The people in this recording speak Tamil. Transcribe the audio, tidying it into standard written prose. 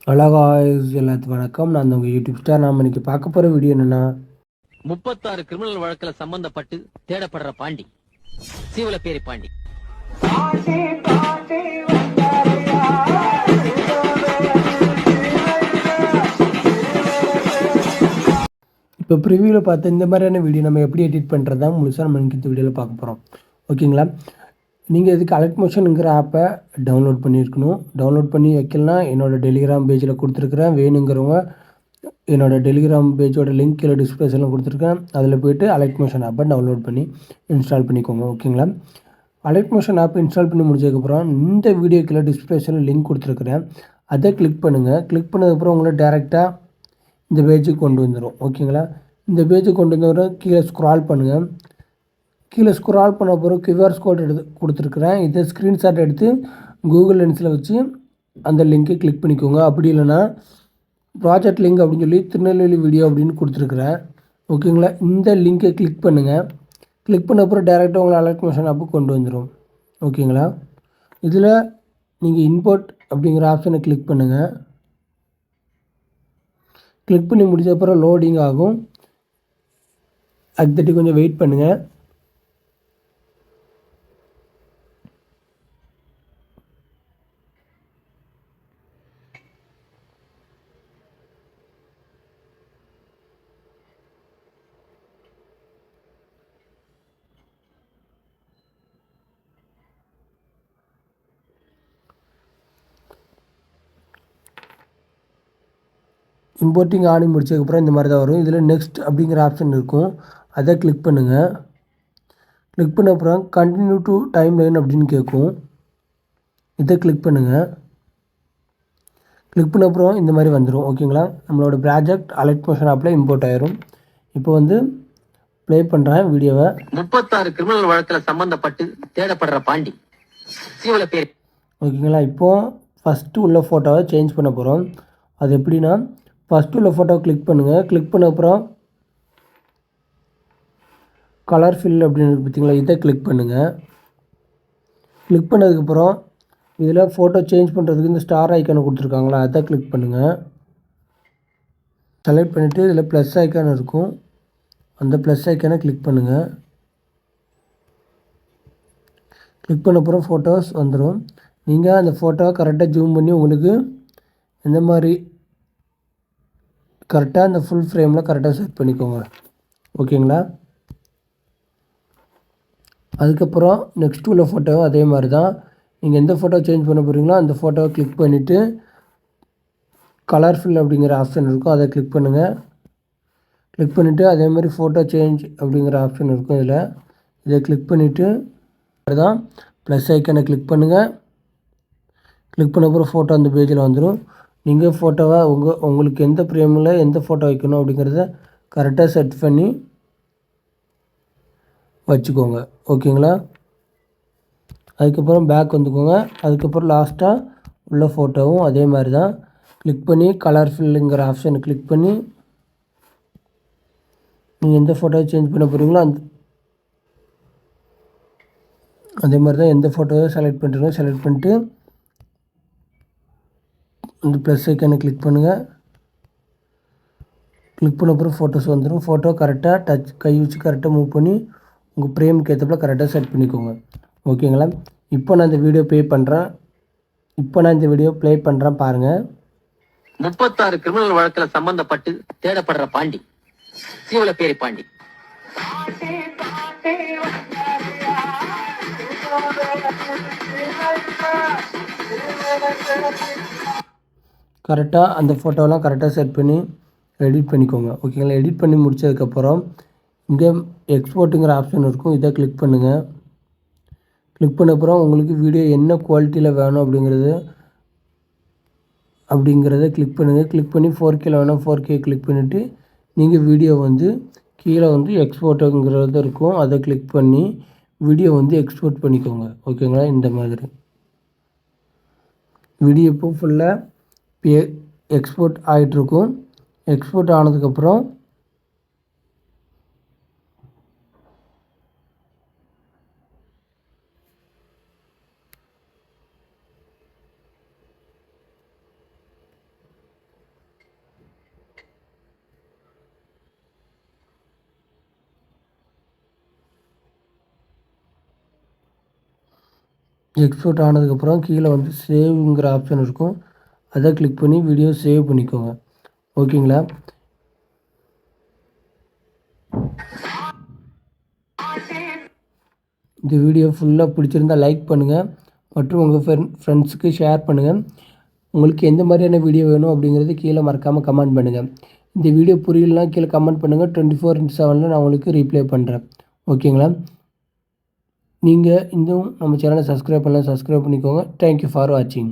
ஹலோ காய்ஸ், எல்லாத்துக்கும் வணக்கம். நான் உங்கள் யூடியூப் ஸ்டார். நாம் இன்னைக்கு பார்க்க போகிற வீடியோ என்னென்னா 36 கிரிமினல் வழக்கில் சம்பந்தப்பட்டு தேடப்படுற பாண்டி சீவலப்பேரி பாண்டி. இப்போ ப்ரிவியூவில் பார்த்த இந்த மாதிரியான வீடியோ நம்ம எப்படி எடிட் பண்ணுறது தான் முழுசாக நம்ம இந்த வீடியோவில் பார்க்க போகிறோம். ஓகேங்களா? நீங்கள் இதுக்கு அலர்ட் மோஷனுங்கிற ஆப்பை டவுன்லோட் பண்ணியிருக்கணும். டவுன்லோட் பண்ணி வைக்கலனா என்னோடய டெலிகிராம் பேஜில் கொடுத்துருக்குறேன். வேணுங்கிறவங்க என்னோடய டெலிகிராம் பேஜோட லிங்க் கீழே டிஸ்கிரிப்ஷனில் கொடுத்துருக்கேன். அதில் போய்ட்டு அலர்ட் மோஷன் ஆப்பை டவுன்லோட் பண்ணி இன்ஸ்டால் பண்ணிக்கோங்க. ஓகேங்களா? அலர்ட் மோஷன் ஆப் இன்ஸ்டால் பண்ணி முடிச்சதுக்கப்புறம் இந்த வீடியோ கீழே டிஸ்கிரிப்ஷனில் லிங்க் கொடுத்துருக்குறேன். அதை கிளிக் பண்ணுங்கள். கிளிக் பண்ணதுக்கப்புறம் உங்களை டேரெக்டாக இந்த பேஜுக்கு கொண்டு வந்துடும். ஓகேங்களா? இந்த பேஜுக்கு கொண்டு வந்தவரை கீழே ஸ்க்ரால் பண்ணுங்கள். கீழே ஸ்க்ரால் பண்ண பிறகு கியூஆர் கோட் எடுத்து கொடுத்துருக்குறேன். இதை ஸ்க்ரீன்ஷாட் எடுத்து கூகுள் லென்ஸில் வச்சு அந்த லிங்க்கை கிளிக் பண்ணிக்கோங்க. அப்படி இல்லைன்னா ப்ராஜெக்ட் லிங்க் அப்படின்னு சொல்லி திருநெல்வேலி வீடியோ அப்படின்னு கொடுத்துருக்குறேன். ஓகேங்களா? இந்த லிங்க்கை கிளிக் பண்ணுங்கள். கிளிக் பண்ண அப்புறம் டேரெக்டாக உங்களை அலர்ட் மோஷன் ஆப்பு கொண்டு வந்துடும். ஓகேங்களா? இதில் நீங்கள் இம்போர்ட் அப்படிங்கிற ஆப்ஷனை கிளிக் பண்ணுங்கள். கிளிக் பண்ணி முடிச்ச அப்புறம் லோடிங் ஆகும். அதுக்கு கொஞ்சம் வெயிட் பண்ணுங்கள். இம்போர்ட்டிங் ஆனி முடிச்சதுக்கப்புறம் இந்த மாதிரி தான் வரும். இதில் நெக்ஸ்ட் அப்படிங்கிற ஆப்ஷன் இருக்கும். அதை கிளிக் பண்ணுங்கள். கிளிக் பண்ண அப்புறம் கண்டினியூ டு டைம் லைன் அப்படின்னு கேட்கும். இதை கிளிக் பண்ணுங்கள். கிளிக் பண்ண அப்புறம் இந்த மாதிரி வந்துடும். ஓகேங்களா? நம்மளோட ப்ராஜெக்ட் அலர்ட் மோஷன் ஆப்பில் இம்போர்ட் ஆயிரும். இப்போ வந்து ப்ளே பண்ணுறேன் வீடியோவை. 36 கிரிமினல் வழக்கில் சம்பந்தப்பட்டு தேடப்படுற பாண்டி சீவலப்பேரி. ஓகேங்களா? இப்போது ஃபஸ்ட்டு உள்ள ஃபோட்டோவை சேஞ்ச் பண்ண போகிறோம். அது எப்படின்னா, ஃபஸ்ட்டு உள்ள ஃபோட்டோவை கிளிக் பண்ணுங்கள். கிளிக் பண்ண அப்புறம் கலர் ஃபில் அப்படின்னு பார்த்தீங்களா, இதை கிளிக் பண்ணுங்கள். கிளிக் பண்ணதுக்கப்புறம் இதில் ஃபோட்டோ சேஞ்ச் பண்ணுறதுக்கு இந்த ஸ்டார் ஐக்கானை கொடுத்துருக்காங்களா, அதை கிளிக் பண்ணுங்கள். செலக்ட் பண்ணிவிட்டு இதில் ப்ளஸ் ஐக்கான் இருக்கும். அந்த ப்ளஸ் ஐக்கானை கிளிக் பண்ணுங்கள். கிளிக் பண்ண அப்புறம் ஃபோட்டோஸ் வந்துடும். நீங்கள் அந்த ஃபோட்டோவை கரெக்டாக ஜூம் பண்ணி உங்களுக்கு இந்த மாதிரி கரெக்டாக அந்த ஃபுல் ஃப்ரேமில் கரெக்டாக செட் பண்ணிக்கோங்க. ஓகேங்களா? அதுக்கப்புறம் நெக்ஸ்ட் உள்ள ஃபோட்டோவும் அதே மாதிரி தான். நீங்கள் எந்த ஃபோட்டோ சேஞ்ச் பண்ண போகிறீங்களோ அந்த ஃபோட்டோவை கிளிக் பண்ணிவிட்டு கலர் ஃபில் அப்படிங்கிற ஆப்ஷன் இருக்கும். அதை கிளிக் பண்ணுங்கள். கிளிக் பண்ணிவிட்டு அதே மாதிரி ஃபோட்டோ சேஞ்ச் அப்படிங்கிற ஆப்ஷன் இருக்கும். இதை கிளிக் பண்ணிவிட்டு அதுதான் ப்ளஸ் ஐக்கனை கிளிக் பண்ணுங்கள். கிளிக் பண்ண அப்புறம் ஃபோட்டோ அந்த பேஜில் வந்துடும். நீங்கள் ஃபோட்டோவை உங்களுக்கு எந்த ஃப்ரேமில் எந்த ஃபோட்டோ வைக்கணும் அப்படிங்கிறத கரெக்டாக செட் பண்ணி வச்சுக்கோங்க. ஓகேங்களா? அதுக்கப்புறம் பேக் வந்துக்கோங்க. அதுக்கப்புறம் லாஸ்ட்டாக உள்ள ஃபோட்டோவும் அதே மாதிரி தான் கிளிக் பண்ணி கலர் ஃபில்லுங்கிற ஆப்ஷனை கிளிக் பண்ணி நீங்கள் எந்த ஃபோட்டோவை சேஞ்ச் பண்ண போகிறீங்களோ அதே மாதிரி தான் எந்த ஃபோட்டோவை செலக்ட் பண்ணுறீங்களோ செலக்ட் பண்ணிட்டு இந்த ப்ளஸ் ஐக்கானை கிளிக் பண்ணுங்கள். கிளிக் பண்ண அப்புறம் ஃபோட்டோஸ் வந்துடும். ஃபோட்டோ கரெக்டாக கை வச்சு கரெக்டாக மூவ் பண்ணி உங்கள் ஃப்ரேமுக்கு ஏற்றப்பல கரெக்டாக செட் பண்ணிக்கோங்க. ஓகேங்களா? இப்போ நான் இந்த வீடியோ ப்ளே பண்ணுறேன் பாருங்கள். 36 கிரிமினல் வழக்கில் சம்பந்தப்பட்டு தேடப்படுற பாண்டி சீவலப்பேரி பாண்டி. கரெக்டாக அந்த ஃபோட்டோலாம் கரெக்டாக செட் பண்ணி எடிட் பண்ணிக்கோங்க. ஓகேங்களா? எடிட் பண்ணி முடித்ததுக்கப்புறம் இங்கே எக்ஸ்போர்ட்டுங்கிற ஆப்ஷன் இருக்கும். இதை கிளிக் பண்ணுங்கள். கிளிக் பண்ண அப்புறம் உங்களுக்கு வீடியோ என்ன குவாலிட்டியில் வேணும் அப்படிங்கிறத கிளிக் பண்ணுங்கள். கிளிக் பண்ணி 4Kல வேணும் 4K கிளிக் பண்ணிவிட்டு நீங்கள் வீடியோ வந்து கீழே வந்து எக்ஸ்போர்ட்டுங்கிறது இருக்கும். அதை கிளிக் பண்ணி வீடியோ வந்து எக்ஸ்போர்ட் பண்ணிக்கோங்க. ஓகேங்களா? இந்த மாதிரி வீடியோ இப்போ ஃபுல்லாக எக்ஸ்போர்ட் ஆகிட்ருக்கும். எக்ஸ்போர்ட் ஆனதுக்கப்புறம் எக்ஸ்போர்ட் ஆனதுக்கப்புறம் கீழே வந்து சேவ்ங்கிற ஆப்ஷன் இருக்கும். அதை கிளிக் பண்ணி வீடியோ சேவ் பண்ணிக்கோங்க. ஓகேங்களா? இந்த வீடியோ ஃபுல்லாக பிடிச்சிருந்தா லைக் பண்ணுங்கள் மற்றும் உங்கள் ஃப்ரெண்ட்ஸுக்கு ஷேர் பண்ணுங்கள். உங்களுக்கு எந்த மாதிரியான வீடியோ வேணும் அப்படிங்கிறது கீழே மறக்காமல் கமெண்ட் பண்ணுங்கள். இந்த வீடியோ புரியலனா கீழே கமெண்ட் பண்ணுங்கள். 24/7 நான் உங்களுக்கு ரீப்ளை பண்ணுறேன். ஓகேங்களா? நீங்கள் இன்னும் நம்ம சேனலை சப்ஸ்கிரைப் பண்ணலாம், சப்ஸ்கிரைப் பண்ணிக்கோங்க. தேங்க்யூ ஃபார் வாட்சிங்.